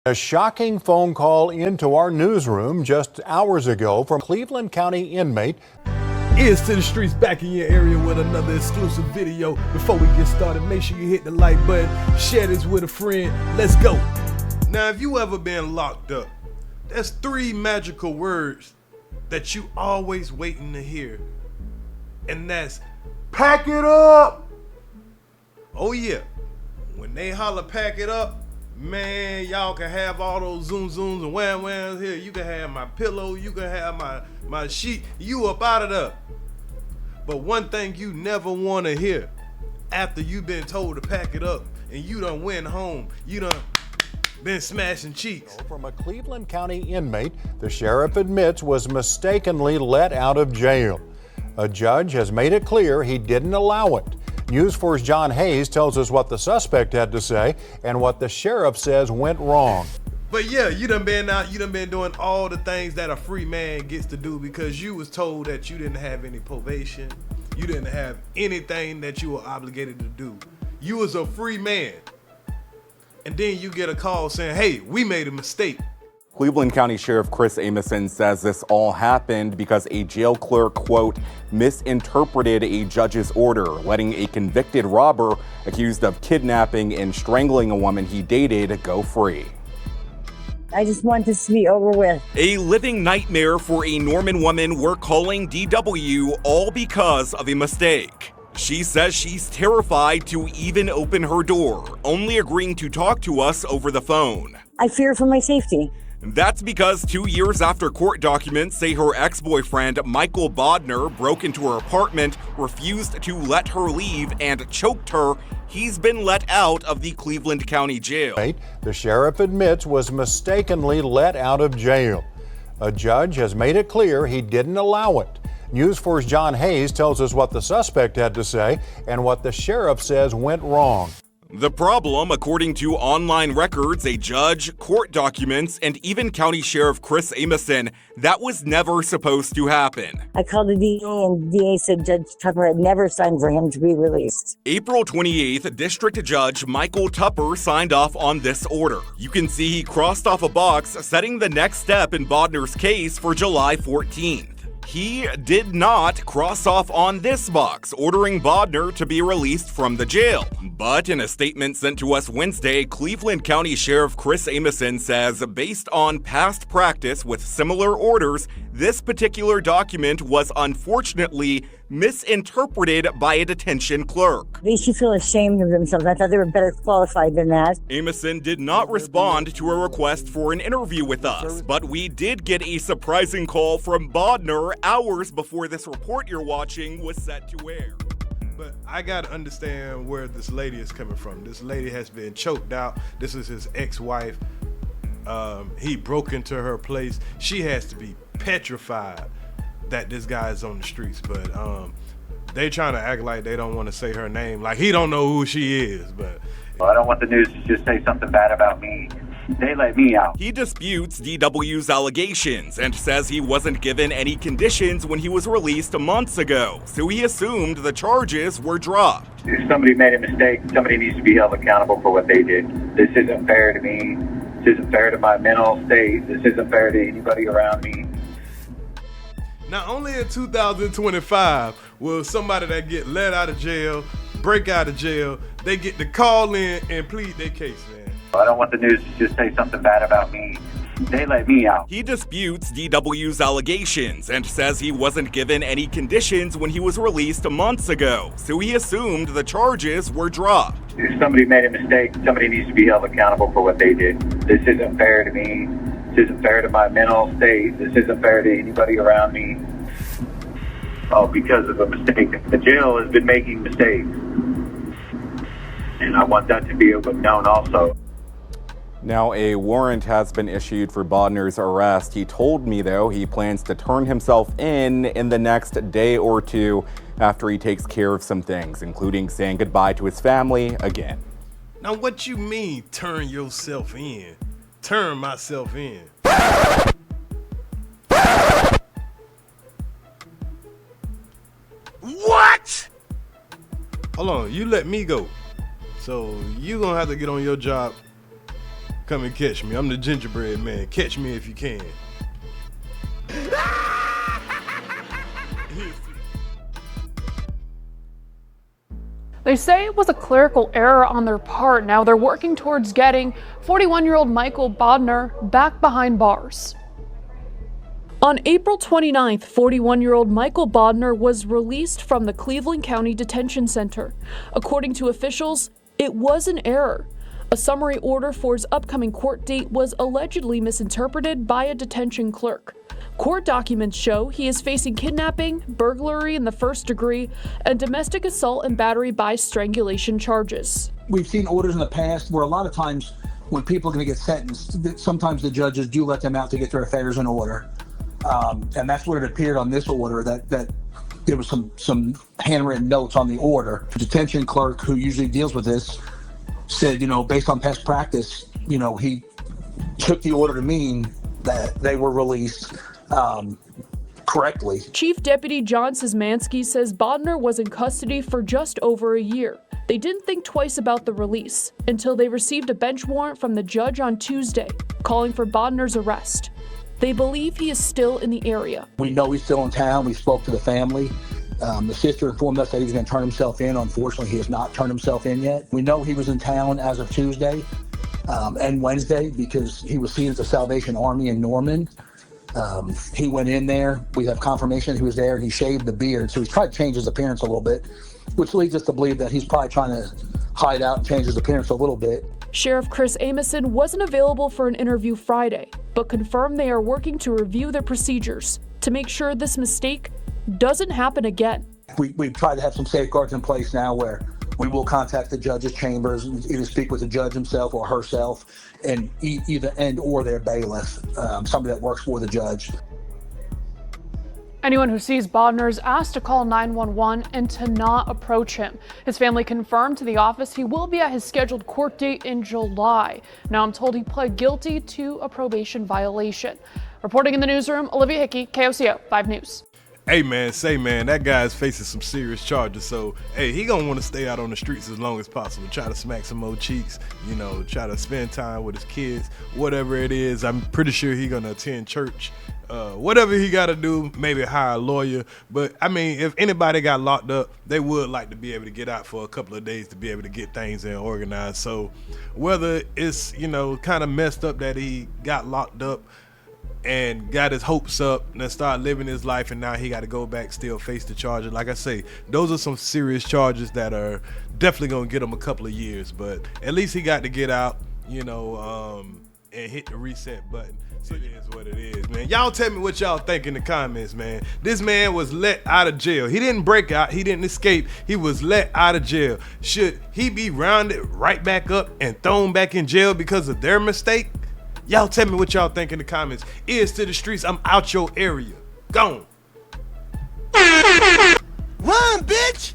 A shocking phone call into our newsroom just hours ago from Cleveland County inmate. Ears to the streets, back in your area with another exclusive video. Before we get started, make sure you hit the like button, share this with a friend. Let's go. Now, if you ever been locked up, there's 3 magical words that you always waiting to hear. And that's, pack it up. Oh yeah, when they holler pack it up, man, y'all can have all those zooms and whams here. You can have my pillow, you can have my sheet, you up out of there. But one thing you never want to hear after you've been told to pack it up and you done went home, you done been smashing cheeks. From a Cleveland County inmate, the sheriff admits was mistakenly let out of jail. A judge has made it clear he didn't allow it. News 4's John Hayes tells us what the suspect had to say and what the sheriff says went wrong. But yeah, you done been doing all the things that a free man gets to do because you was told that you didn't have any probation. You didn't have anything that you were obligated to do. You was a free man. And then you get a call saying, hey, we made a mistake. Cleveland County Sheriff Chris Ameson says this all happened because a jail clerk, quote, misinterpreted a judge's order, letting a convicted robber accused of kidnapping and strangling a woman he dated go free. I just want this to be over with. A living nightmare for a Norman woman we're calling DW, all because of a mistake. She says she's terrified to even open her door, only agreeing to talk to us over the phone. I fear for my safety. That's because 2 years after court documents say her ex-boyfriend, Michael Bodner, broke into her apartment, refused to let her leave, and choked her, he's been let out of the Cleveland County Jail. The sheriff admits was mistakenly let out of jail. A judge has made it clear he didn't allow it. News 4's John Hayes tells us what the suspect had to say and what the sheriff says went wrong. The problem, according to online records, a judge, court documents, and even County Sheriff Chris Ameson, that was never supposed to happen. I called the DA and the DA said Judge Tupper had never signed for him to be released. April 28th, District Judge Michael Tupper signed off on this order. You can see he crossed off a box setting the next step in Bodner's case for July 14th. He did not cross off on this box, ordering Bodner to be released from the jail. But in a statement sent to us Wednesday, Cleveland County Sheriff Chris Ameson says, based on past practice with similar orders, this particular document was unfortunately misinterpreted by a detention clerk. They should feel ashamed of themselves. I thought they were better qualified than that. Ameson did not respond to a request for an interview with us, but we did get a surprising call from Bodner hours before this report you're watching was set to air. But I gotta understand where this lady is coming from. This lady has been choked out. This is his ex-wife. He broke into her place. She has to be petrified that this guy is on the streets, but they trying to act like they don't want to say her name, like he don't know who she is. But I don't want the news to just say something bad about me. They let me out. He disputes DW's allegations and says he wasn't given any conditions when he was released months ago, so he assumed the charges were dropped. If somebody made a mistake, somebody needs to be held accountable for what they did. This isn't fair to me. This isn't fair to my mental state. This isn't fair to anybody around me. not only in 2025 will somebody that get let out of jail, break out of jail, they get to call in and plead their case, man. I don't want the news to just say something bad about me. They let me out. He disputes DW's allegations and says he wasn't given any conditions when he was released months ago, so he assumed the charges were dropped. If somebody made a mistake, somebody needs to be held accountable for what they did. This isn't fair to me. This isn't fair to my mental state. This isn't fair to anybody around me. Oh, because of a mistake. The jail has been making mistakes. And I want that to be known also. Now, a warrant has been issued for Bodner's arrest. He told me, though, he plans to turn himself in the next day or two after he takes care of some things, including saying goodbye to his family again. Now, what you mean, turn yourself in? Turn myself in. What? Hold on, you let me go. So you gonna have to get on your job Come and catch me. I'm the gingerbread man. Catch me if you can. They say it was a clerical error on their part. Now they're working towards getting 41-year-old Michael Bodner back behind bars. On April 29th, 41-year-old Michael Bodner was released from the Cleveland County Detention Center. According to officials, it was an error. A summary order for his upcoming court date was allegedly misinterpreted by a detention clerk. Court documents show he is facing kidnapping, burglary in the first degree, and domestic assault and battery by strangulation charges. We've seen orders in the past where a lot of times when people are going to get sentenced, sometimes the judges do let them out to get their affairs in order. And that's what it appeared on this order, that there was some handwritten notes on the order. The detention clerk who usually deals with this said, based on past practice, he took the order to mean that they were released correctly. Chief Deputy John Szymanski says Bodner was in custody for just over a year. They didn't think twice about the release until they received a bench warrant from the judge on Tuesday, calling for Bodner's arrest. They believe he is still in the area. We know he's still in town. We spoke to the family. The sister informed us that he was going to turn himself in. Unfortunately, he has not turned himself in yet. We know he was in town as of Tuesday and Wednesday because he was seen at the Salvation Army in Norman. He went in there. We have confirmation that he was there, and he shaved the beard. So he's tried to change his appearance a little bit, which leads us to believe that he's probably trying to hide out and change his appearance a little bit. Sheriff Chris Amison wasn't available for an interview Friday, but confirmed they are working to review their procedures to make sure this mistake doesn't happen again. We've tried to have some safeguards in place now where we will contact the judge's chambers and either speak with the judge himself or herself and either or their bailiff, somebody that works for the judge. Anyone who sees Bodner is asked to call 911 and to not approach him. His family confirmed to the office he will be at his scheduled court date in July. Now I'm told he pled guilty to a probation violation. Reporting in the newsroom, Olivia Hickey, KOCO 5 News. Hey man, that guy's facing some serious charges, so hey, he gonna want to stay out on the streets as long as possible. Try to smack some more cheeks, try to spend time with his kids, whatever it is. I'm pretty sure he gonna attend church, whatever he gotta do, maybe hire a lawyer. But I mean, if anybody got locked up, they would like to be able to get out for a couple of days to be able to get things in organized. So whether it's kind of messed up that he got locked up and got his hopes up and then started living his life, and now he got to go back, still face the charges. Like I say, those are some serious charges that are definitely gonna get him a couple of years, but at least he got to get out, and hit the reset button. So it is what it is, man. Y'all tell me what y'all think in the comments, man. This man was let out of jail. He didn't break out, he didn't escape, he was let out of jail. Should he be rounded right back up and thrown back in jail because of their mistake? Y'all tell me what y'all think in the comments. Ears to the streets, I'm out your area. Gone. Run, bitch!